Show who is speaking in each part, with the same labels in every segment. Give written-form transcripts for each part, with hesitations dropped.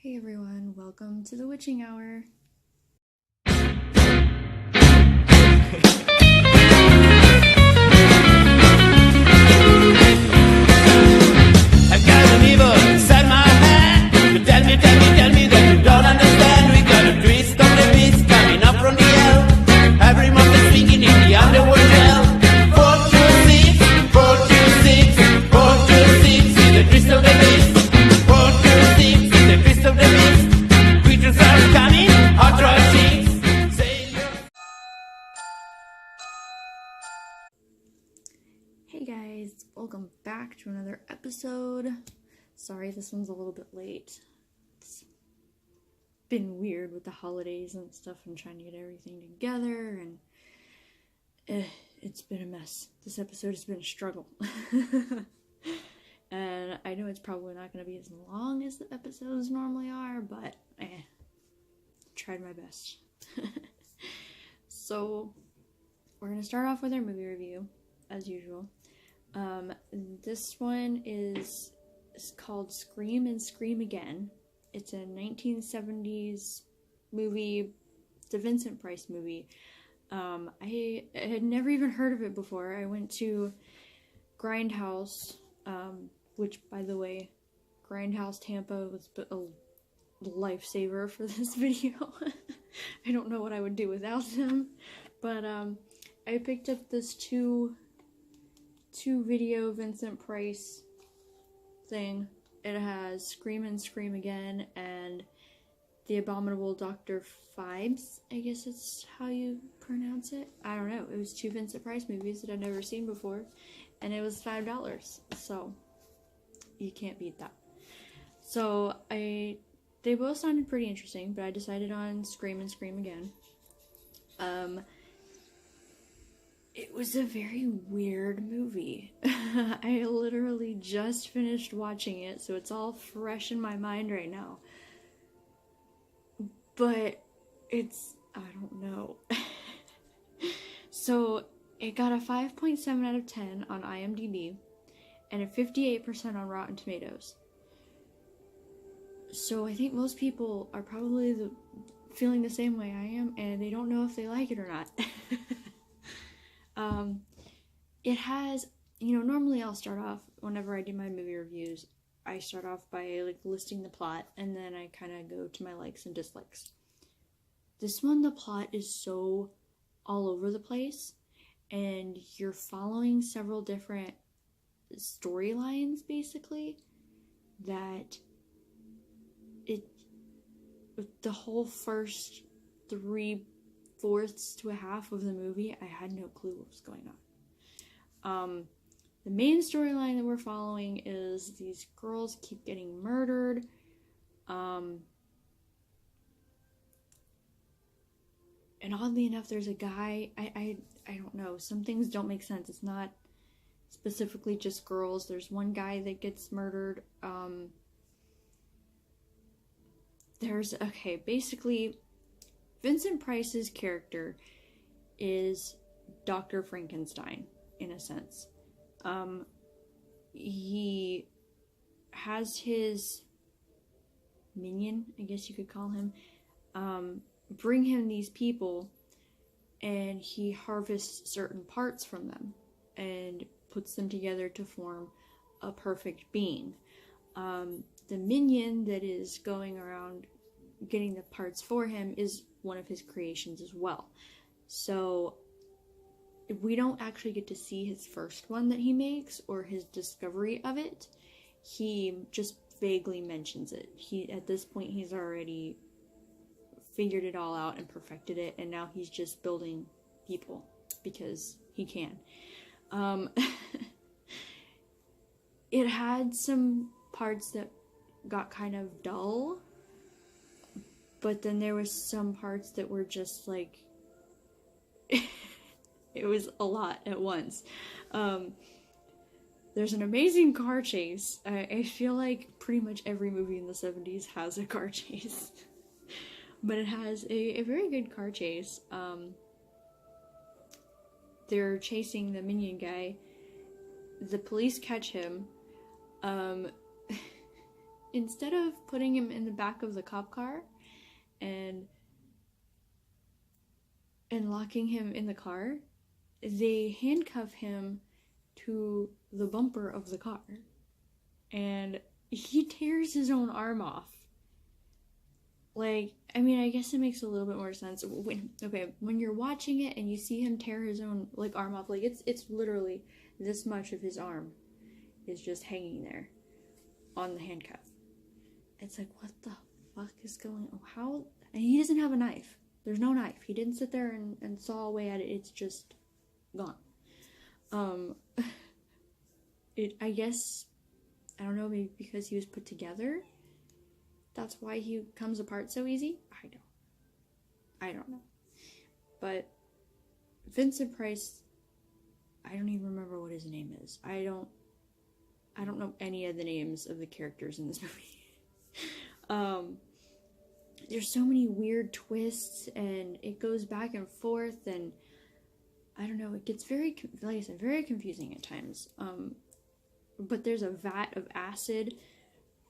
Speaker 1: Hey everyone, welcome to the witching hour.
Speaker 2: I've got an evil inside my head. You tell me that you don't understand. We got a twist of the beast coming up from the hell. Every month is swinging in the underworld hell. 426, 426, 426 is the twist of the beast. 426 is the twist of the beast. Creatures are coming, hot dry cheeks.
Speaker 1: Hey guys, welcome back to another episode. Sorry this one's a little bit late. It's been weird with the holidays and stuff and trying to get everything together, and it's been a mess. This episode has been a struggle. And I know it's probably not going to be as long as the episodes normally are, but tried my best. So we're going to start off with our movie review, as usual. This one is called Scream and Scream Again. It's a 1970s movie. It's a Vincent Price movie. I had never even heard of it before. I went to Grindhouse, which, by the way, Grindhouse Tampa was a lifesaver for this video. I don't know what I would do without them, but I picked up this two video Vincent Price thing. It has Scream and Scream Again and The Abominable Dr. Phibes, I guess that's how you pronounce it. I don't know. It was two Vincent Price movies that I'd never seen before, and it was $5, so you can't beat that. So they both sounded pretty interesting, but I decided on Scream and Scream Again. It was a very weird movie. I literally just finished watching it, so it's all fresh in my mind right now. But I don't know. So, it got a 5.7 out of 10 on IMDb, and a 58% on Rotten Tomatoes. So I think most people are probably feeling the same way I am, and they don't know if they like it or not. It has, normally I'll start off, whenever I do my movie reviews, I start off by, listing the plot, and then I kind of go to my likes and dislikes. This one, the plot is so all over the place, and you're following several different storylines, basically, that the whole first 3/4 to a half of the movie, I had no clue what was going on. The main storyline that we're following is these girls keep getting murdered. And oddly enough, there's a guy, I don't know, some things don't make sense. It's not specifically just girls. There's one guy that gets murdered. Basically, Vincent Price's character is Dr. Frankenstein, in a sense. He has his minion, I guess you could call him, bring him these people, and he harvests certain parts from them and puts them together to form a perfect being. The minion that is going around getting the parts for him is one of his creations as well. So we don't actually get to see his first one that he makes or his discovery of it. He just vaguely mentions it. At this point, he's already figured it all out and perfected it, and now he's just building people because he can. It had some parts that got kind of dull, but then there was some parts that were just it was a lot at once. There's an amazing car chase. I feel like pretty much every movie in the 70s has a car chase. But it has a very good car chase. They're chasing the minion guy. The police catch him. instead of putting him in the back of the cop car and locking him in the car, they handcuff him to the bumper of the car. And he tears his own arm off. Like, I mean, I guess it makes a little bit more sense. When you're watching it and you see him tear his own, like, arm off, like, it's literally this much of his arm is just hanging there on the handcuff. It's like, what the fuck is going on? How? And he doesn't have a knife. There's no knife. He didn't sit there and saw away at it. It's just gone. I guess, I don't know, maybe because he was put together, that's why he comes apart so easy? I don't know. But Vincent Price, I don't even remember what his name is. I don't know any of the names of the characters in this movie. There's so many weird twists, and it goes back and forth, and I don't know, it gets very, like I said, very confusing at times. But there's a vat of acid.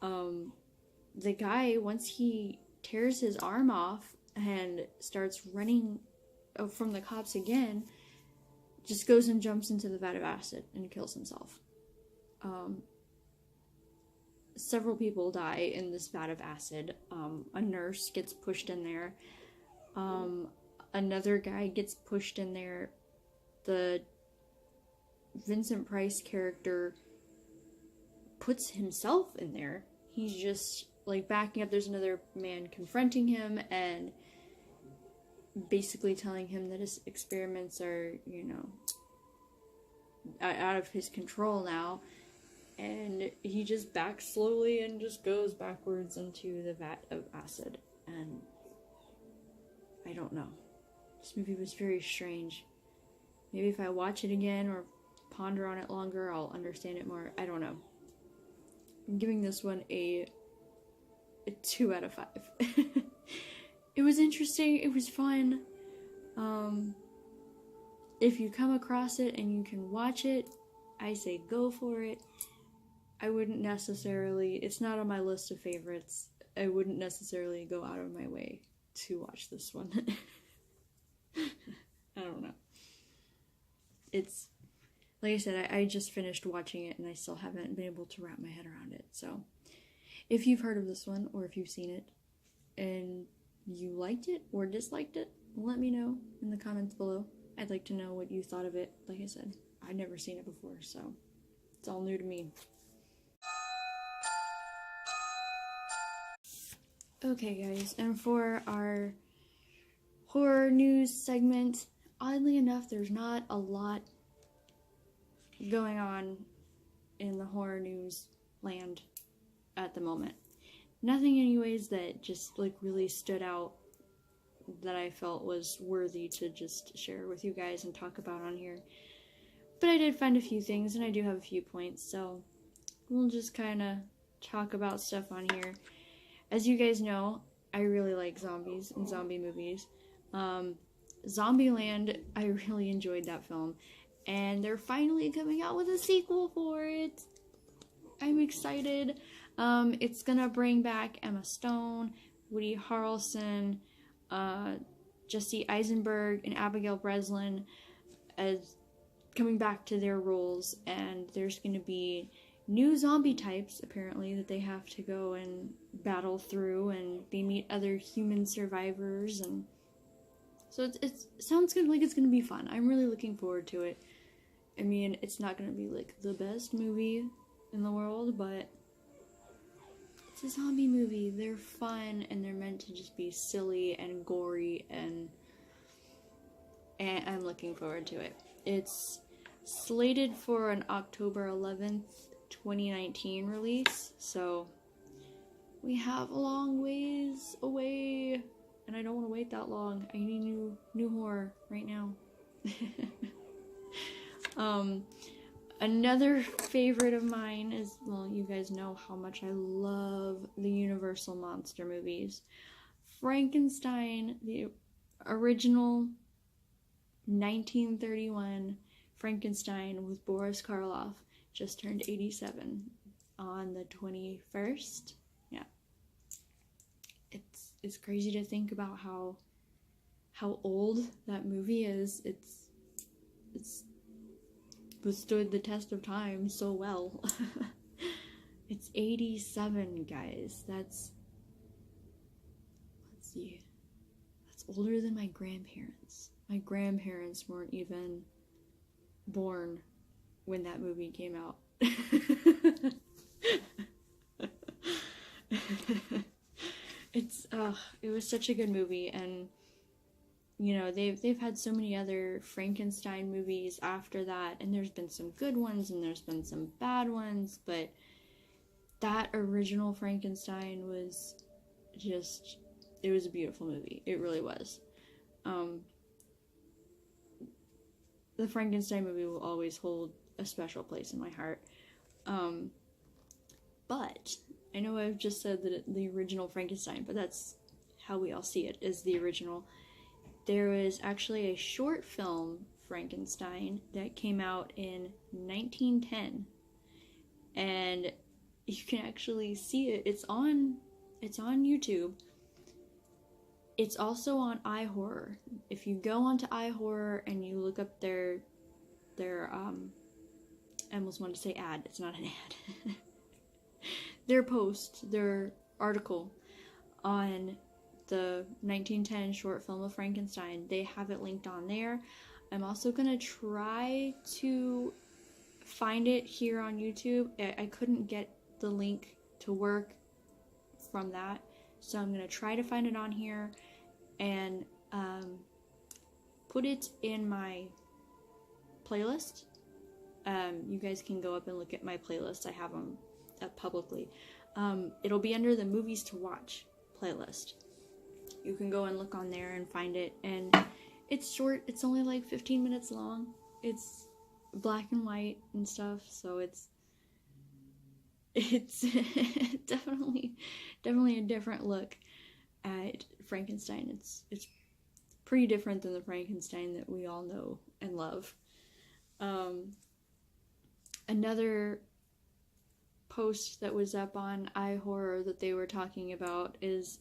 Speaker 1: The guy, once he tears his arm off and starts running from the cops again, just goes and jumps into the vat of acid and kills himself. Several people die in this vat of acid. A nurse gets pushed in there. Another guy gets pushed in there. The Vincent Price character puts himself in there. He's just, like, backing up. There's another man confronting him and basically telling him that his experiments are, you know, out of his control now. And he just backs slowly and just goes backwards into the vat of acid. And I don't know. This movie was very strange. Maybe if I watch it again or ponder on it longer, I'll understand it more. I don't know. I'm giving this one a 2 out of 5. It was interesting. It was fun. If you come across it and you can watch it, I say go for it. I wouldn't necessarily, it's not on my list of favorites. I wouldn't necessarily go out of my way to watch this one. I don't know. It's, like I said, I just finished watching it and I still haven't been able to wrap my head around it. So, if you've heard of this one or if you've seen it and you liked it or disliked it, let me know in the comments below. I'd like to know what you thought of it. Like I said, I'd never seen it before, so it's all new to me. Okay, guys, and for our horror news segment, oddly enough, there's not a lot going on in the horror news land at the moment. Nothing anyways that just, like, really stood out that I felt was worthy to just share with you guys and talk about on here. But I did find a few things, and I do have a few points, so we'll just kind of talk about stuff on here. As you guys know, I really like zombies and zombie movies. Zombieland, I really enjoyed that film. And they're finally coming out with a sequel for it. I'm excited. It's gonna bring back Emma Stone, Woody Harrelson, Jesse Eisenberg, and Abigail Breslin as coming back to their roles. And there's gonna be new zombie types, apparently, that they have to go and battle through, and they meet other human survivors, and so it sounds good, like it's gonna be fun. I'm really looking forward to it. I mean, it's not gonna be, like, the best movie in the world, but it's a zombie movie. They're fun, and they're meant to just be silly and gory, and I'm looking forward to it. It's slated for an October 11th, 2019 release, so we have a long ways away, and I don't want to wait that long. I need new horror right now. Another favorite of mine is, well, you guys know how much I love the Universal monster movies. Frankenstein, the original 1931 Frankenstein with Boris Karloff, just turned 87 on the 21st it's crazy to think about how old that movie is. It's withstood the test of time so well. It's 87, guys. Let's see. That's older than my grandparents. My grandparents weren't even born when that movie came out. It was such a good movie, and you know, they've had so many other Frankenstein movies after that, and there's been some good ones and there's been some bad ones, but that original Frankenstein was just, it was a beautiful movie. It really was. The Frankenstein movie will always hold a special place in my heart. But I know I've just said that the original Frankenstein, but that's how we all see it, is the original. There was actually a short film, Frankenstein, that came out in 1910, and you can actually see it. It's on YouTube. It's also on iHorror. If you go onto iHorror and you look up their I almost wanted to say ad. It's not an ad. Their post, their article on the 1910 short film of Frankenstein, they have it linked on there. I'm also gonna try to find it here on YouTube. I couldn't get the link to work from that, so I'm gonna try to find it on here and put it in my playlist. You guys can go up and look at my playlist. I have them up publicly. It'll be under the movies to watch playlist. You can go and look on there and find it, and it's short. It's only like 15 minutes long. It's black and white and stuff, so it's definitely a different look at Frankenstein. It's pretty different than the Frankenstein that we all know and love. Another post that was up on iHorror that they were talking about is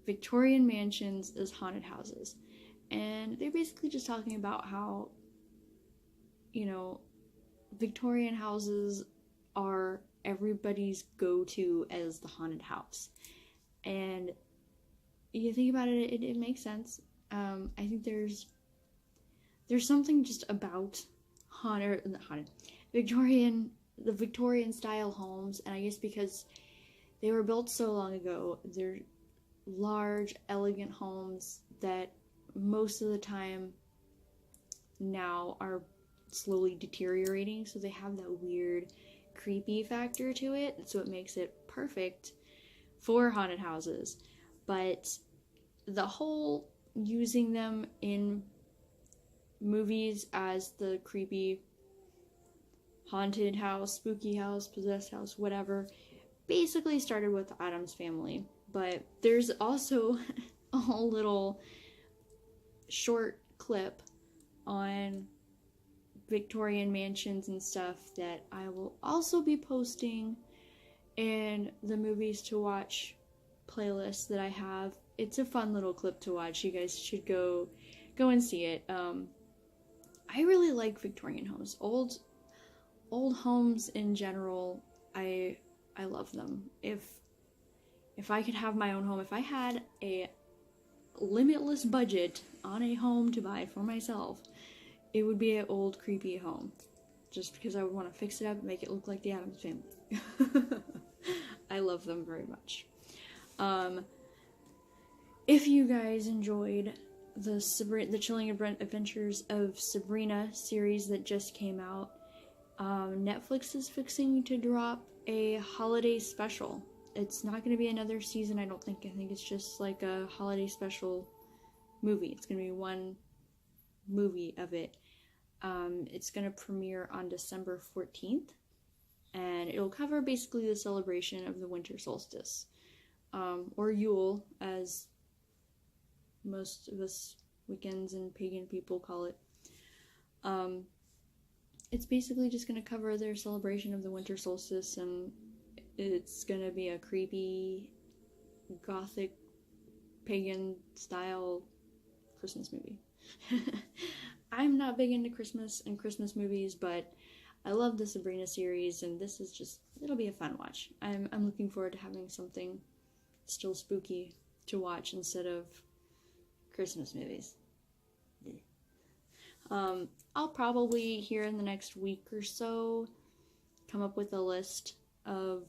Speaker 1: Victorian mansions as haunted houses. And they're basically just talking about how, you know, Victorian houses are everybody's go-to as the haunted house. And you think about it, it makes sense. I think there's something just about the Victorian style homes, and I guess because they were built so long ago, they're large, elegant homes that most of the time now are slowly deteriorating, so they have that weird, creepy factor to it, so it makes it perfect for haunted houses. But the whole using them in movies as the creepy haunted house, spooky house, possessed house, whatever, basically started with the Addams Family. But there's also a little short clip on Victorian mansions and stuff that I will also be posting in the movies to watch playlist that I have. It's a fun little clip to watch. You guys should go and see it. I really like Victorian homes. Old homes in general, I love them. If I could have my own home, if I had a limitless budget on a home to buy for myself, it would be an old creepy home. Just because I would want to fix it up and make it look like the Addams Family. I love them very much. If you guys enjoyed the Chilling Adventures of Sabrina series that just came out, Netflix is fixing to drop a holiday special. It's not going to be another season, I don't think. I think it's just like a holiday special movie. It's going to be one movie of it. It's going to premiere on December 14th, and it'll cover basically the celebration of the winter solstice, or Yule, as most of us Wiccans and pagan people call it. It's basically just going to cover their celebration of the winter solstice, and it's going to be a creepy, gothic pagan style Christmas movie. I'm not big into Christmas and Christmas movies, but I love the Sabrina series, and this is just, it'll be a fun watch. I'm looking forward to having something still spooky to watch instead of Christmas movies. I'll probably, here in the next week or so, come up with a list of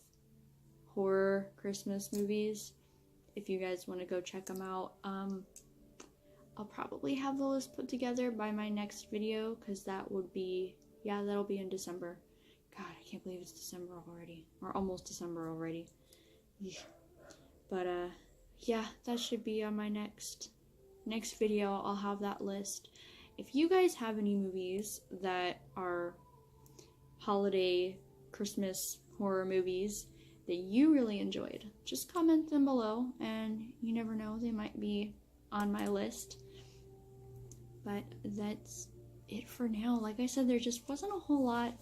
Speaker 1: horror Christmas movies. If you guys want to go check them out, I'll probably have the list put together by my next video, because that would be, yeah, that'll be in December. God, I can't believe it's December already, or almost December already. Yeah. But, yeah, that should be on my next video. I'll have that list. If you guys have any movies that are holiday Christmas horror movies that you really enjoyed, just comment them below, and you never know, they might be on my list. But that's it for now. Like I said, there just wasn't a whole lot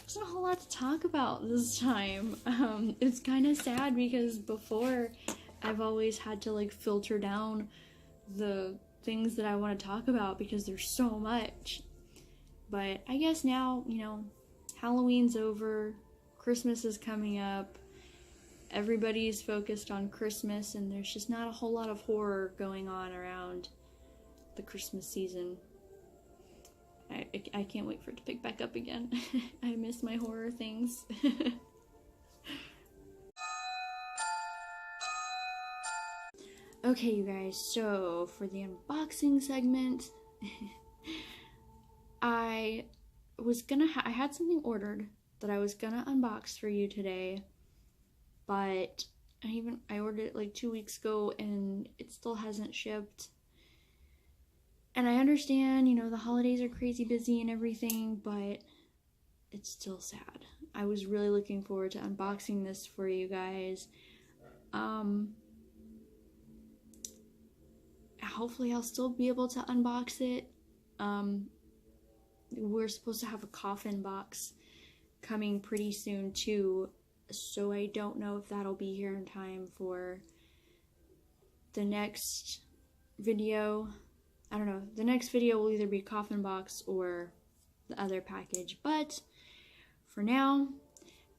Speaker 1: to talk about this time. It's kind of sad, because before I've always had to like filter down the things that I want to talk about because there's so much. But I guess now, you know, Halloween's over, Christmas is coming up, everybody's focused on Christmas, and there's just not a whole lot of horror going on around the Christmas season. I can't wait for it to pick back up again. I miss my horror things. Okay, you guys, so for the unboxing segment, I had something ordered that I was gonna unbox for you today, but I ordered it like 2 weeks ago and it still hasn't shipped. And I understand, you know, the holidays are crazy busy and everything, but it's still sad. I was really looking forward to unboxing this for you guys. Hopefully I'll still be able to unbox it. We're supposed to have a coffin box coming pretty soon too, so I don't know if that'll be here in time for the next video. I don't know. The next video will either be coffin box or the other package, but for now,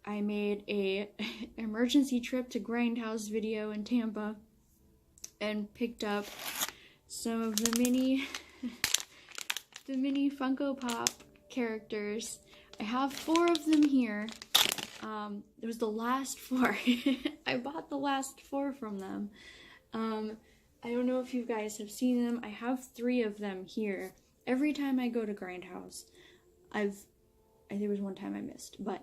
Speaker 1: I made a emergency trip to Grindhouse video in Tampa and picked up some of the mini Funko Pop characters. I have 4 of them here. It was the last 4. I bought the last 4 from them. I don't know if you guys have seen them. I have 3 of them here. Every time I go to Grindhouse, there was one time I missed, but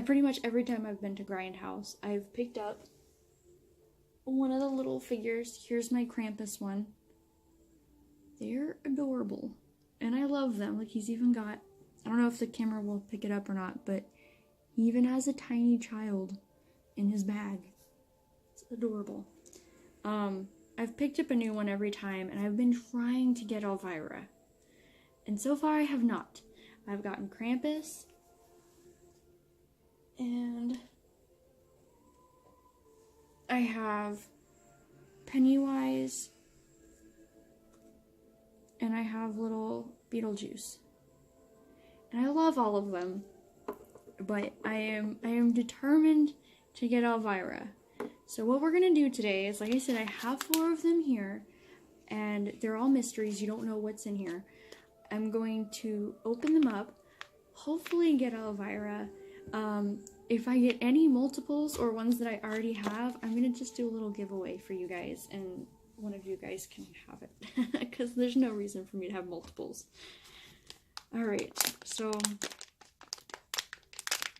Speaker 1: pretty much every time I've been to Grindhouse, I've picked up one of the little figures. Here's my Krampus one. They're adorable, and I love them. Like, he's even got, I don't know if the camera will pick it up or not, but he even has a tiny child in his bag. It's adorable. I've picked up a new one every time, and I've been trying to get Elvira, and so far I have not. I've gotten Krampus, and I have Pennywise, and I have little Beetlejuice. And I love all of them, but I am determined to get Elvira. So what we're gonna do today is, like I said, I have 4 of them here, and they're all mysteries. You don't know what's in here. I'm going to open them up, hopefully get Elvira. If I get any multiples or ones that I already have, I'm gonna just do a little giveaway for you guys, and one of you guys can have it, because there's no reason for me to have multiples. Alright, so,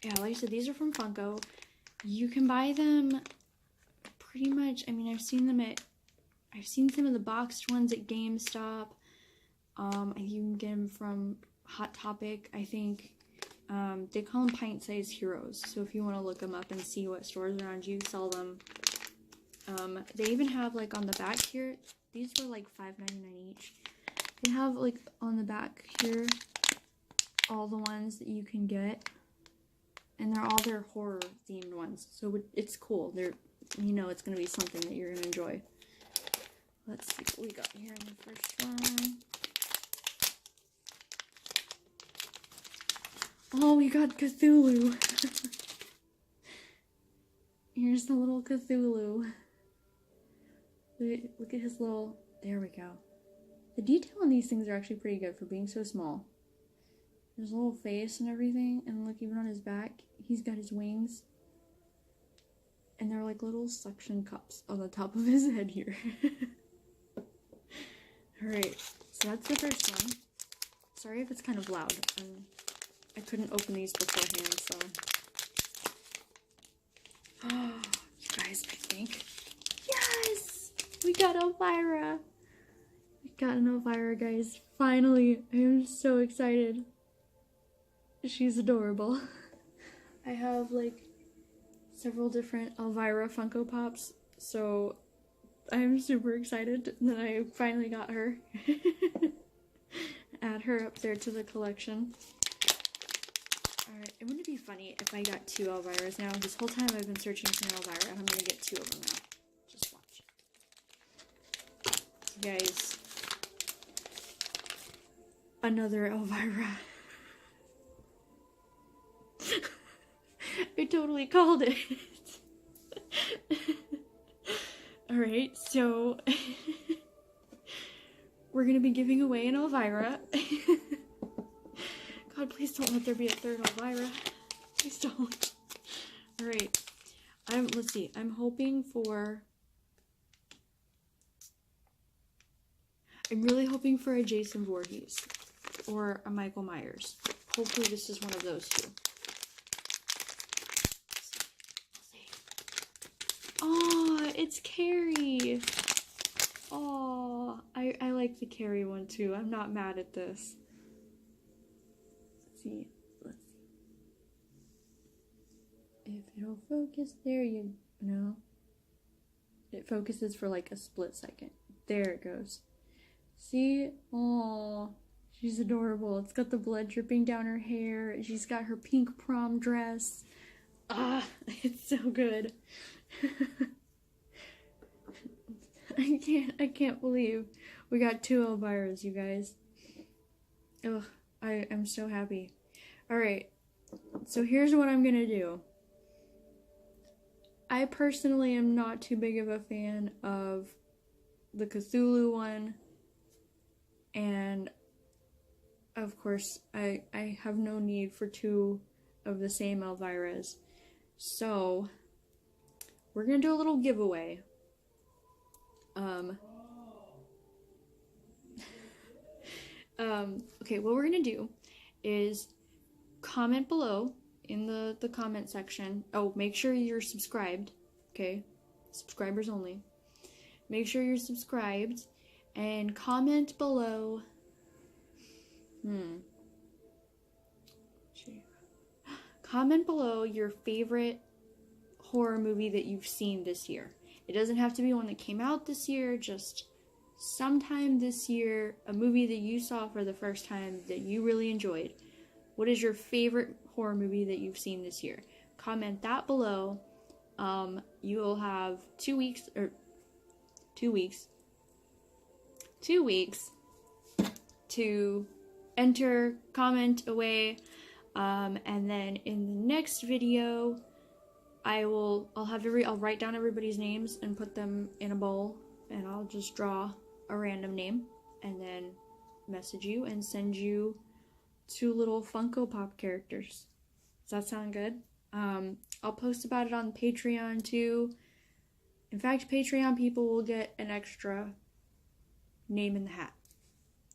Speaker 1: yeah, like I said, these are from Funko. You can buy them pretty much, I mean, I've seen some of the boxed ones at GameStop. You can get them from Hot Topic, I think. They call them pint-sized heroes, so if you want to look them up and see what stores around you sell them. They even have, like, on the back here, these were like $5.99 each. They have, like, on the back here, all the ones that you can get, and they're all their horror-themed ones, so it's cool. You know it's going to be something that you're going to enjoy. Let's see what we got here in the first one. Oh, we got Cthulhu. Here's the little Cthulhu. Look at his little... There we go. The detail on these things are actually pretty good for being so small. His little face and everything. And look, even on his back, he's got his wings. And they're like little suction cups on the top of his head here. Alright, so that's the first one. Sorry if it's kind of loud. I couldn't open these beforehand, so... Oh, you guys, I think... Yes! We got Elvira! We got an Elvira, guys. Finally! I am so excited. She's adorable. I have, like, several different Elvira Funko Pops, so I'm super excited that I finally got her. Add her up there to the collection. Alright, it wouldn't be funny if I got 2 Elviras now. This whole time I've been searching for an Elvira, and I'm gonna get 2 of them now. Just watch. You guys, another Elvira. I totally called it. Alright, so we're gonna be giving away an Elvira. God, please don't let there be a third Elvira. Please don't. Alright. Let's see. I'm hoping for... I'm really hoping for a Jason Voorhees. Or a Michael Myers. Hopefully this is one of those two. Let's see. Oh, it's Carrie. Oh, I like the Carrie one too. I'm not mad at this. Let's see. If it'll focus, there you no. It focuses for like a split second. There it goes. See? Oh, she's adorable. It's got the blood dripping down her hair. She's got her pink prom dress. Ah, it's so good. I can't believe we got 2 Elviras, you guys. Ugh, I am so happy. Alright, so here's what I'm gonna do. I personally am not too big of a fan of the Cthulhu one, and of course I have no need for 2 of the same Elviras. So we're gonna do a little giveaway. Okay, what we're gonna do is comment below in the comment section. Oh, make sure you're subscribed. Okay, subscribers only. Make sure you're subscribed and comment below. Comment below your favorite horror movie that you've seen this year. It doesn't have to be one that came out this year, just sometime this year, a movie that you saw for the first time that you really enjoyed. What is your favorite horror movie that you've seen this year? Comment that below. You will have 2 weeks to enter, comment away, and then in the next video, I'll write down everybody's names and put them in a bowl, and I'll just draw a random name and then message you and send you 2 little Funko Pop characters. Does that sound good? I'll post about it on Patreon too. In fact, Patreon people will get an extra name in the hat.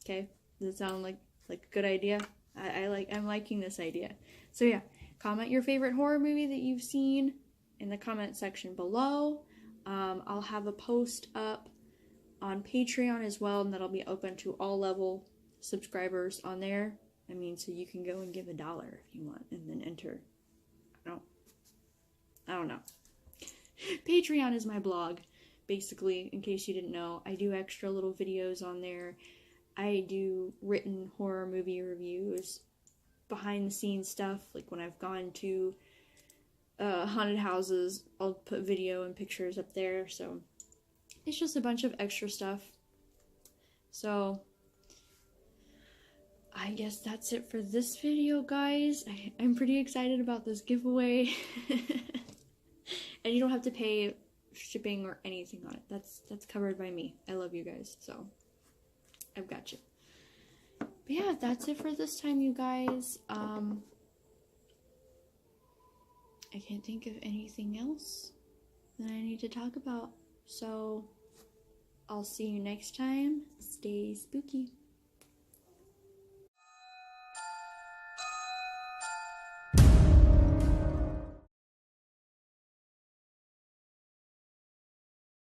Speaker 1: Okay? Does it sound like a good idea? I'm liking this idea. So yeah, comment your favorite horror movie that you've seen in the comment section below. I'll have a post up on Patreon as well, and that'll be open to all level subscribers on there. I mean, so you can go and give $1 if you want, and then enter. I don't know. Patreon is my blog, basically, in case you didn't know. I do extra little videos on there. I do written horror movie reviews, behind the scenes stuff, like when I've gone to haunted houses, I'll put video and pictures up there, so it's just a bunch of extra stuff. So I guess that's it for this video, guys. I'm pretty excited about this giveaway. And you don't have to pay shipping or anything on it. That's covered by me. I love you guys, so I've got you. But yeah, that's it for this time, you guys. I can't think of anything else that I need to talk about. So I'll see you next time. Stay spooky.